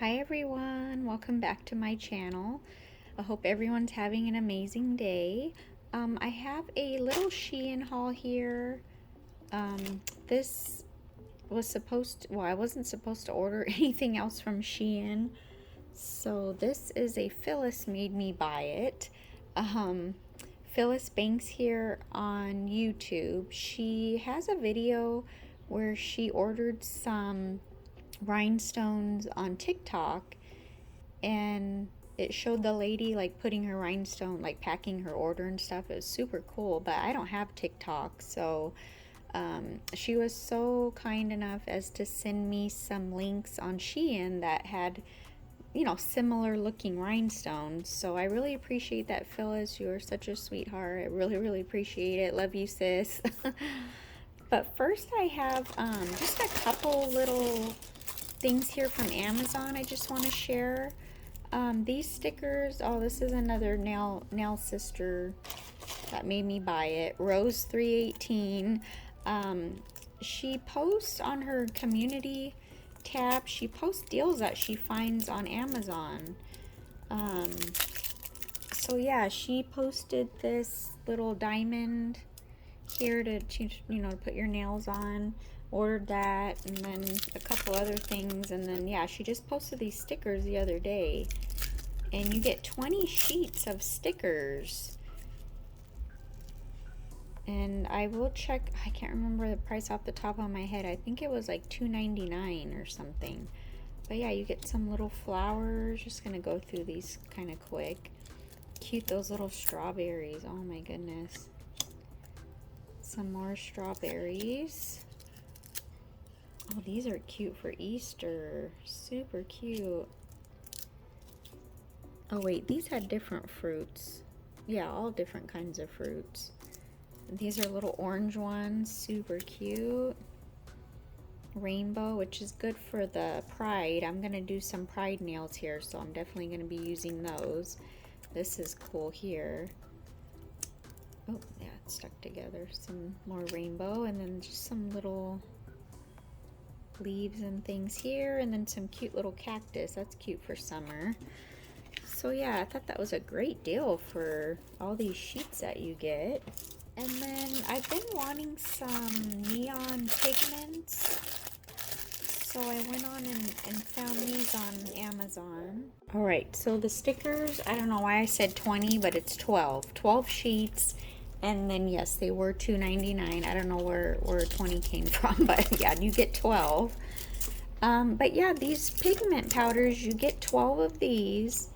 Hi everyone, welcome back to my channel. I hope everyone's having an amazing day. I have a little Shein haul here. This was I wasn't supposed to order anything else from Shein. So this is a Phyllis made me buy it. Phyllis Banks here on YouTube. She has a video where she ordered some rhinestones on TikTok, and it showed the lady like putting her rhinestone, like packing her order and stuff. It was super cool, but I don't have TikTok, so she was so kind enough as to send me some links on Shein that had, similar looking rhinestones. So I really appreciate that, Phyllis. You're such a sweetheart. I really appreciate it. Love you, sis. But first I have just a couple little things here from Amazon I just want to share. These stickers, oh, this is another nail sister that made me buy it, Rose 318. She posts on her community tab, she posts deals that she finds on Amazon. So yeah, she posted this little diamond here to put your nails on. Ordered that, and then a couple other things, and then yeah, she just posted these stickers the other day, and you get 20 sheets of stickers. And I will check, I can't remember the price off the top of my head. I think it was like $2.99 or something. But yeah, you get some little flowers. Just gonna go through these kind of quick. Cute, those little strawberries. Oh my goodness. Some more strawberries. Oh, these are cute for Easter. Super cute. Oh wait, these had different fruits. Yeah, all different kinds of fruits. And these are little orange ones. Super cute. Rainbow, which is good for the pride. I'm going to do some pride nails here, so I'm definitely going to be using those. This is cool here. Oh, yeah, it's stuck together. Some more rainbow, and then just some little leaves and things here, and then some cute little cactus. That's cute for summer. So yeah, I thought that was a great deal for all these sheets that you get. And then I've been wanting some neon pigments, so I went on and found these on Amazon. All right, so the stickers, I don't know why I said 20, but it's 12 sheets. And then yes, they were $2.99. I don't know where 20 came from, but yeah, you get 12. But yeah, these pigment powders, you get 12 of these,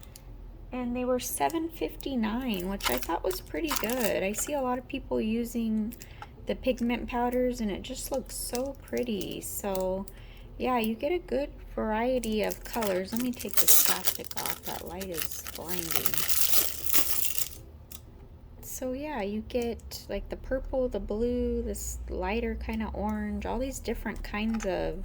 and they were $7.59, which I thought was pretty good. I see a lot of people using the pigment powders, and it just looks so pretty. So yeah, you get a good variety of colors. Let me take this plastic off. That light is blinding. So yeah, you get like the purple, the blue, this lighter kind of orange, all these different kinds of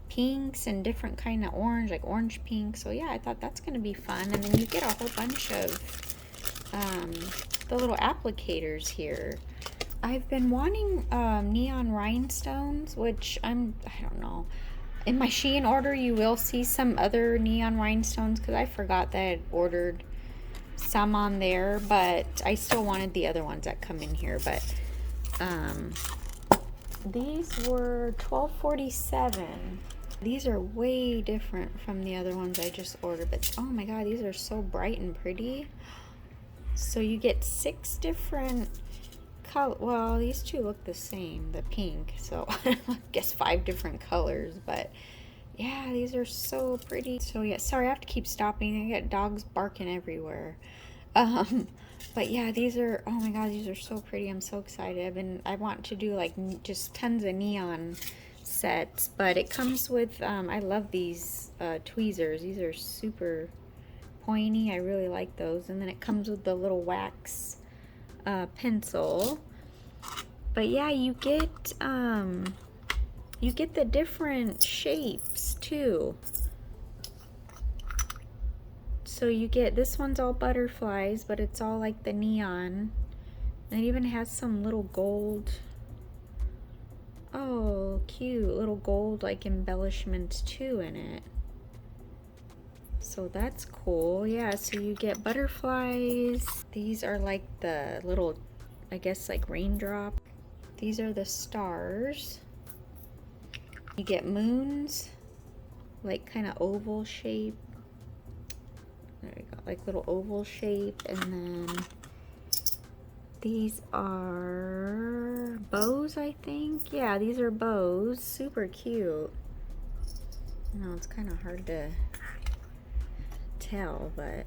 pinks and different kind of orange, like orange pink. So yeah, I thought that's going to be fun. And then you get a whole bunch of the little applicators here. I've been wanting neon rhinestones, which I don't know. In my Shein order, you will see some other neon rhinestones because I forgot that I had ordered some on there, but I still wanted the other ones that come in here. But these were $12.47. These are way different from the other ones I just ordered, but oh my god, these are so bright and pretty. So you get 6 different color, well, these two look the same, the pink, so I guess 5 different colors. But yeah, these are so pretty. So yeah, sorry, I have to keep stopping. I got dogs barking everywhere. But yeah, these are, oh my god, these are so pretty. I'm so excited. I want to do like just tons of neon sets, but it comes with, I love these tweezers. These are super pointy. I really like those. And then it comes with the little wax pencil. But yeah, you get the different shapes too. So you get, this one's all butterflies, but it's all like the neon. And it even has some little gold Oh, cute. Little gold like embellishments too in it. So that's cool. Yeah, so you get butterflies. These are like the little, I guess, like raindrop. These are the stars. You get moons, like kind of oval shape. There you go, like little oval shape. And then these are bows, I think. Yeah, these are bows. Super cute. No, it's kind of hard to tell, but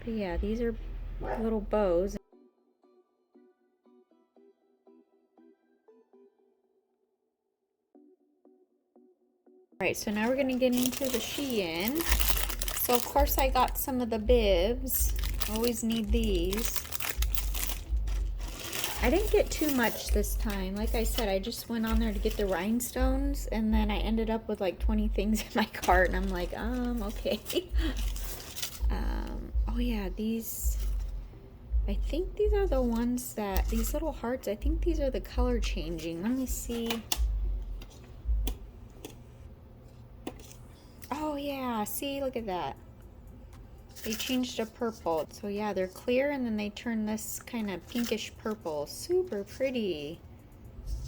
yeah, these are little bows. Alright, so now we're gonna get into the Shein. So of course I got some of the bibs. Always need these. I didn't get too much this time. Like I said, I just went on there to get the rhinestones, and then I ended up with like 20 things in my cart, and I'm like, okay. Oh yeah, these, I think these are the ones that, these little hearts, I think these are the color changing. Let me see. Oh yeah, see, look at that. They changed to purple. So yeah, they're clear and then they turn this kind of pinkish purple. Super pretty.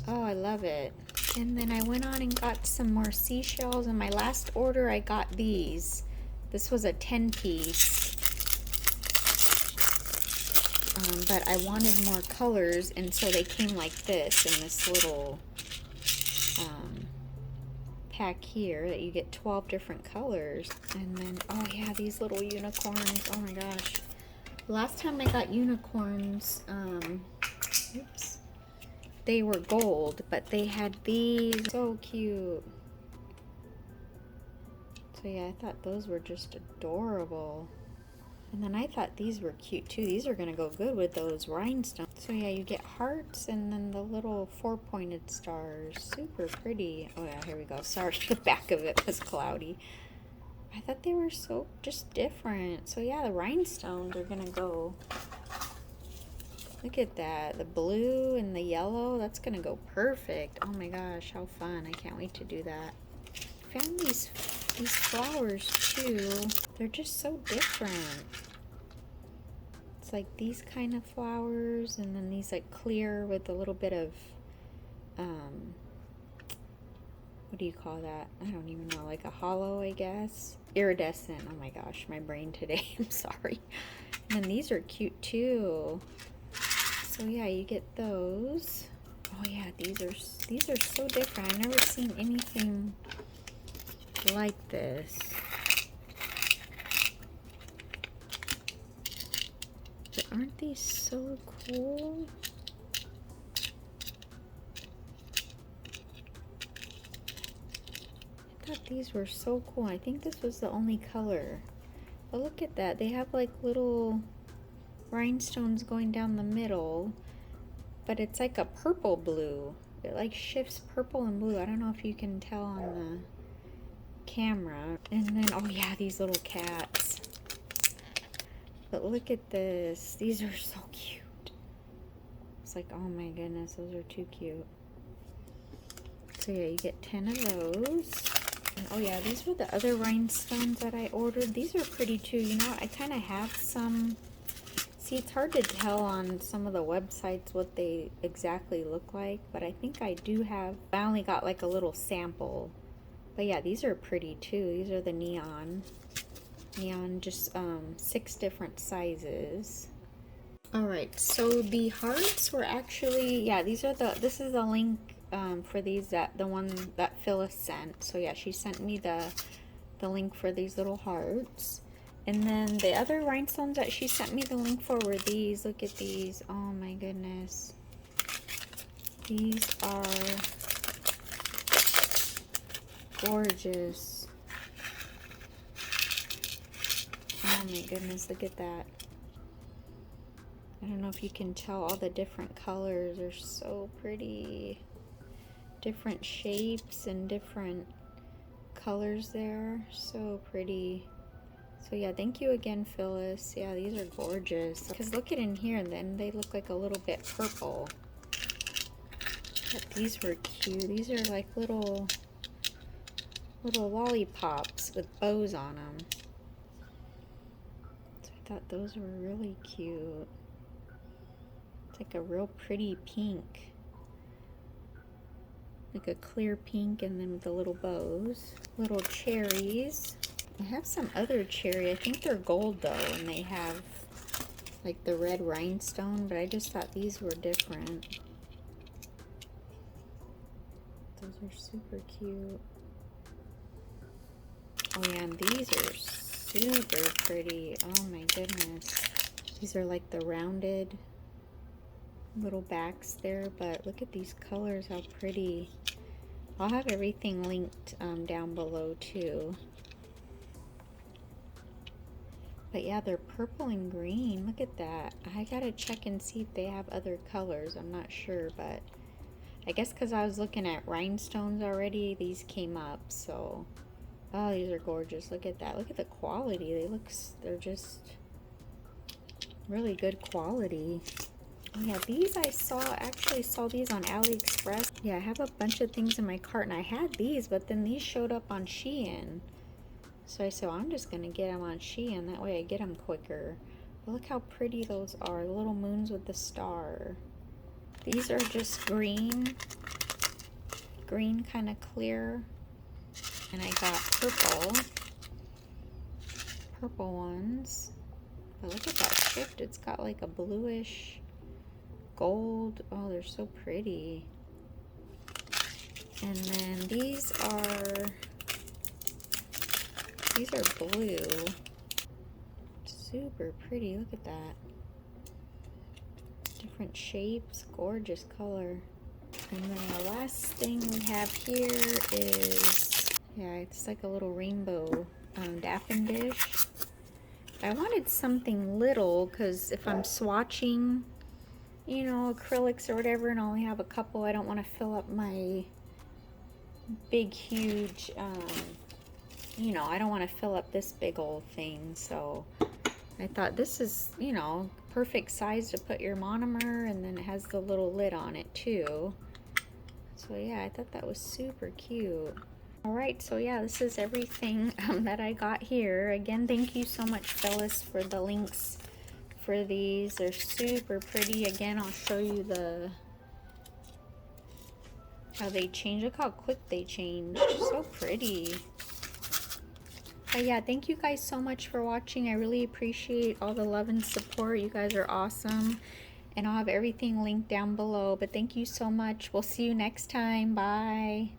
Oh, I love it. And then I went on and got some more seashells. In my last order, I got these. This was a 10-piece. But I wanted more colors, and so they came like this in this little pack here that you get 12 different colors. And then, oh yeah, these little unicorns. Oh my gosh. Last time I got unicorns, oops, they were gold, but they had these. So cute. So yeah, I thought those were just adorable. And then I thought these were cute too. These are gonna go good with those rhinestones. So yeah, you get hearts and then the little 4-pointed stars. Super pretty. Oh yeah, here we go. Sorry, the back of it was cloudy. I thought they were so just different. So yeah, the rhinestones are gonna go. Look at that. The blue and the yellow. That's gonna go perfect. Oh my gosh, how fun. I can't wait to do that. Found these flowers too. They're just so different. It's like these kind of flowers, and then these like clear with a little bit of what do you call that? I don't even know, like a hollow, I guess. Iridescent. Oh my gosh, my brain today. I'm sorry. And then these are cute too. So yeah, you get those. Oh yeah, these are so different. I've never seen anything like this. But aren't these so cool? I thought these were so cool. I think this was the only color. But look at that. They have like little rhinestones going down the middle, but it's like a purple blue. It like shifts purple and blue. I don't know if you can tell on the camera. And then, oh yeah, these little cats. But look at this. These are so cute. It's like, oh my goodness, those are too cute. So yeah, you get 10 of those. And oh yeah, these were the other rhinestones that I ordered. These are pretty too. You know what? I kind of have some. See, it's hard to tell on some of the websites what they exactly look like, but I think I do have. I only got like a little sample. But yeah, these are pretty too. These are the neon, just 6 different sizes. All right, so the hearts were actually, yeah, this is the link for these, the one that Phyllis sent. So yeah, she sent me the link for these little hearts. And then the other rhinestones that she sent me the link for were these. Look at these. Oh my goodness. These are gorgeous. Oh my goodness, look at that. I don't know if you can tell, all the different colors are so pretty. Different shapes and different colors there. So pretty. So yeah, thank you again, Phyllis. Yeah, these are gorgeous. Because look at in here, and then they look like a little bit purple. Thought these were cute. These are like little lollipops with bows on them. So I thought those were really cute. It's like a real pretty pink. Like a clear pink, and then with the little bows. Little cherries. I have some other cherry. I think they're gold though, and they have like the red rhinestone, but I just thought these were different. Those are super cute. Oh yeah, and these are super pretty. Oh my goodness. These are like the rounded little backs there, but look at these colors, how pretty. I'll have everything linked down below too. But yeah, they're purple and green. Look at that. I gotta check and see if they have other colors. I'm not sure, but I guess because I was looking at rhinestones already, these came up. So, oh, these are gorgeous. Look at that. Look at the quality. They're just really good quality. Yeah, these I actually saw these on AliExpress. Yeah, I have a bunch of things in my cart, and I had these, but then these showed up on Shein. So I said, well, I'm just going to get them on Shein. That way I get them quicker. But look how pretty those are. The little moons with the star. These are just green. Green, kind of clear. And I got purple. Purple ones. But look at that shift. It's got like a bluish gold. Oh, they're so pretty. And then these are blue. Super pretty. Look at that. Different shapes. Gorgeous color. And then the last thing we have here is, yeah, it's like a little rainbow Dappen dish. I wanted something little because if I'm swatching, you know, acrylics or whatever, and I only have a couple, I don't want to fill up my big, huge, you know, I don't want to fill up this big old thing. So I thought this is, you know, perfect size to put your monomer, and then it has the little lid on it too. So yeah, I thought that was super cute. Alright, so yeah, this is everything that I got here. Again, thank you so much, Phyllis, for the links for these. They're super pretty. Again, I'll show you how they change. Look how quick they change. So pretty. But yeah, thank you guys so much for watching. I really appreciate all the love and support. You guys are awesome. And I'll have everything linked down below. But thank you so much. We'll see you next time. Bye.